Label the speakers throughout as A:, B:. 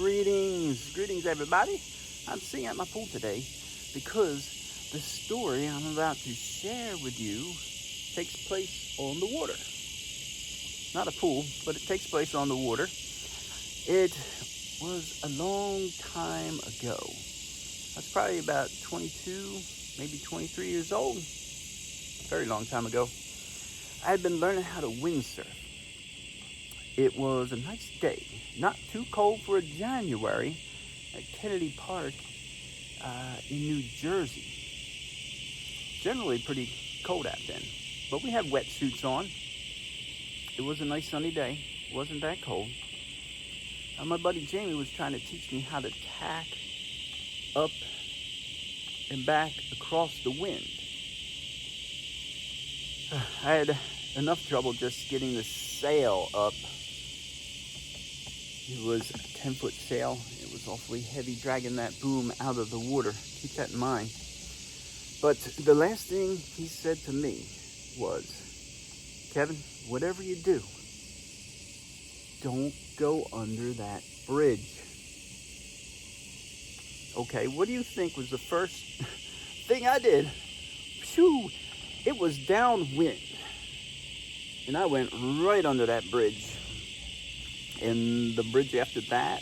A: Greetings everybody. I'm sitting at my pool today because the story I'm about to share with you takes place on the water. Not a pool, but it takes place on the water. It was a long time ago. I was probably about 22, maybe 23 years old. Very long time ago. I had been learning how to windsurf. It was a nice day, not too cold for a January at Kennedy Park in New Jersey. Generally pretty cold out then, but we had wetsuits on. It was a nice sunny day. It wasn't that cold. My buddy Jamie was trying to teach me how to tack up and back across the wind. I had enough trouble just getting the sail up. It was a 10-foot sail. It was awfully heavy, dragging that boom out of the water. Keep that in mind. But the last thing he said to me was, Kevin, whatever you do, don't go under that bridge. Okay, what do you think was the first thing I did? Phew, it was downwind. And I went right under that bridge. And the bridge after that,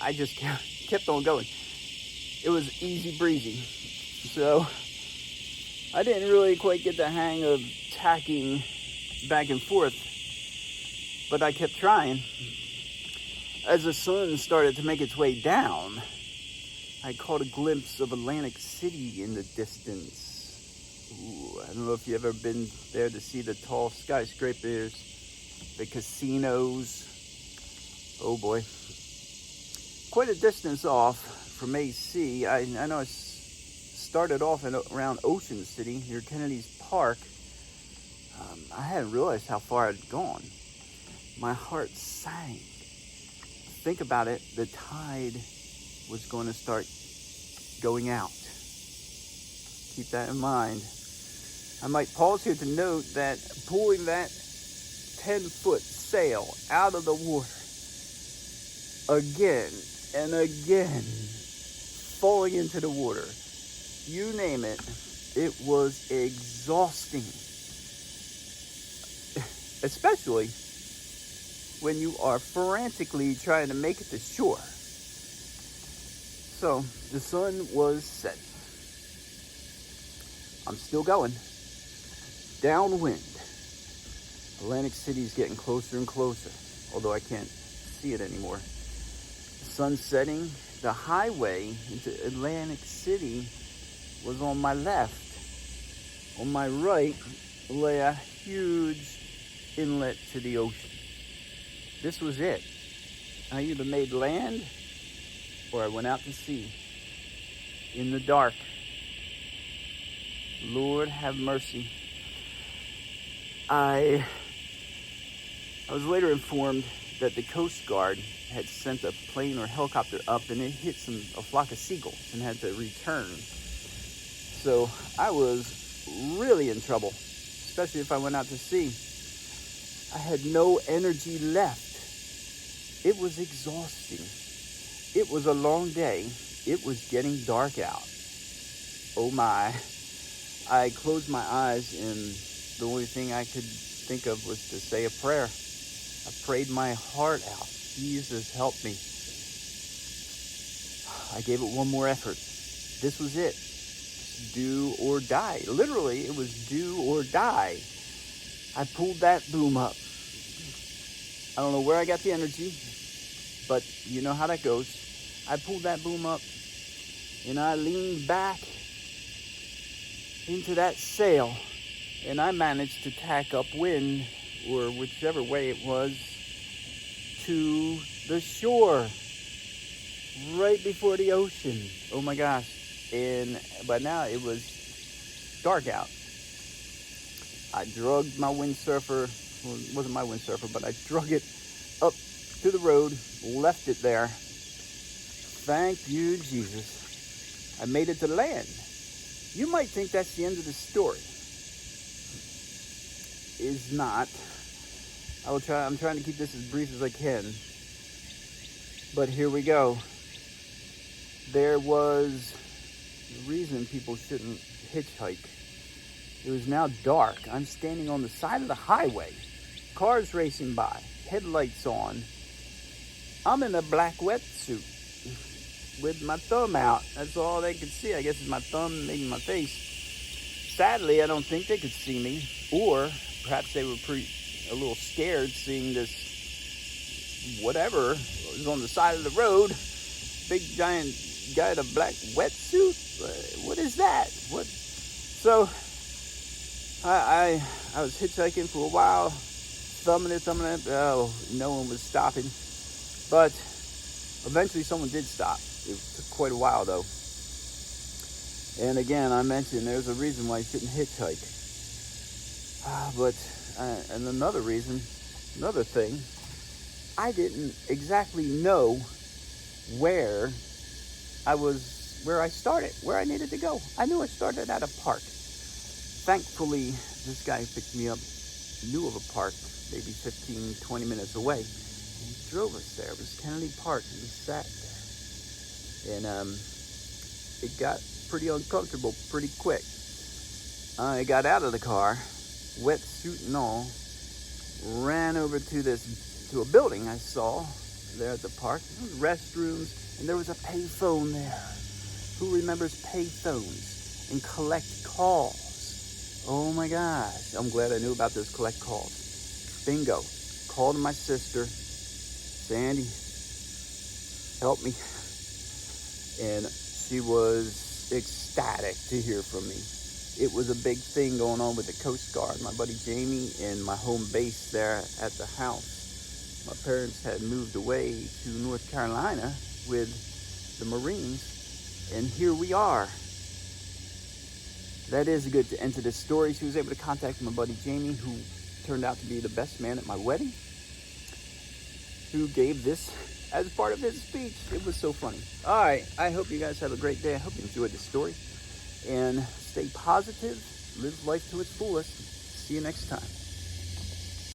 A: I just kept on going. It was easy breezy. So I didn't really quite get the hang of tacking back and forth, but I kept trying. As the sun started to make its way down, I caught a glimpse of Atlantic City in the distance. Ooh, I don't know if you've ever been there to see the tall skyscrapers, the casinos. Oh boy. Quite a distance off from AC. I know I started off around Ocean City near Kennedy's Park. I hadn't realized how far I'd gone. My heart sank. Think about it, the tide was going to start going out. Keep that in mind. I might pause here to note that pulling that 10-foot sail out of the water again and again, falling into the water, you name it, it was exhausting. Especially when you are frantically trying to make it to shore. So the sun was setting. I'm still going. Downwind. Atlantic City's getting closer and closer, although I can't see it anymore. The sun's setting. The highway into Atlantic City was on my left. On my right lay a huge inlet to the ocean. This was it. I either made land or I went out to sea in the dark. Lord have mercy. I was later informed that the Coast Guard had sent a plane or helicopter up and it hit a flock of seagulls and had to return. So I was really in trouble, especially if I went out to sea. I had no energy left. It was exhausting. It was a long day. It was getting dark out. Oh my. I closed my eyes and the only thing I could think of was to say a prayer. I prayed my heart out. Jesus, help me. I gave it one more effort. This was it. Do or die. Literally, it was do or die. I pulled that boom up. I don't know where I got the energy, but you know how that goes. I pulled that boom up and I leaned back into that sail and I managed to tack upwind, or whichever way it was, to the shore right before the ocean. Oh my gosh. And by now it was dark out. I drugged my windsurfer. Well, it wasn't my windsurfer, but I drug it up to the road, left it there. Thank you, Jesus. I made it to land. You might think that's the end of the story. Is not. I'm trying to keep this as brief as I can. But here we go. There was a reason people shouldn't hitchhike. It was now dark. I'm standing on the side of the highway. Cars racing by, headlights on. I'm in a black wetsuit with my thumb out. That's all they could see. I guess it's my thumb, maybe my face. Sadly, I don't think they could see me. Or perhaps they were a little scared seeing this whatever was on the side of the road. Big giant guy in a black wetsuit. What is that? What? So I was hitchhiking for a while, thumbing it. Oh, no one was stopping. But eventually someone did stop. It took quite a while though. And again, I mentioned there's a reason why you shouldn't hitchhike. And another thing, I didn't exactly know where I started, where I needed to go. I knew I started at a park. Thankfully, this guy picked me up, knew of a park, maybe 15, 20 minutes away. And he drove us there. It was Kennedy Park, and we sat there. And it got pretty uncomfortable pretty quick. I got out of the car, wetsuit and all, ran over to a building I saw there at the park. There was restrooms, and there was a payphone there. Who remembers payphones and collect calls? Oh my gosh, I'm glad I knew about those collect calls. Bingo. Called my sister, Sandy, help me. And she was ecstatic to hear from me. It was a big thing going on with the Coast Guard. My buddy Jamie and my home base there at the house. My parents had moved away to North Carolina with the Marines, and here we are. That is good to end to this story. She was able to contact my buddy Jamie, who turned out to be the best man at my wedding, who gave this as part of his speech. It was so funny. All right, I hope you guys have a great day. I hope you enjoyed this story. And stay positive, live life to its fullest. See you next time.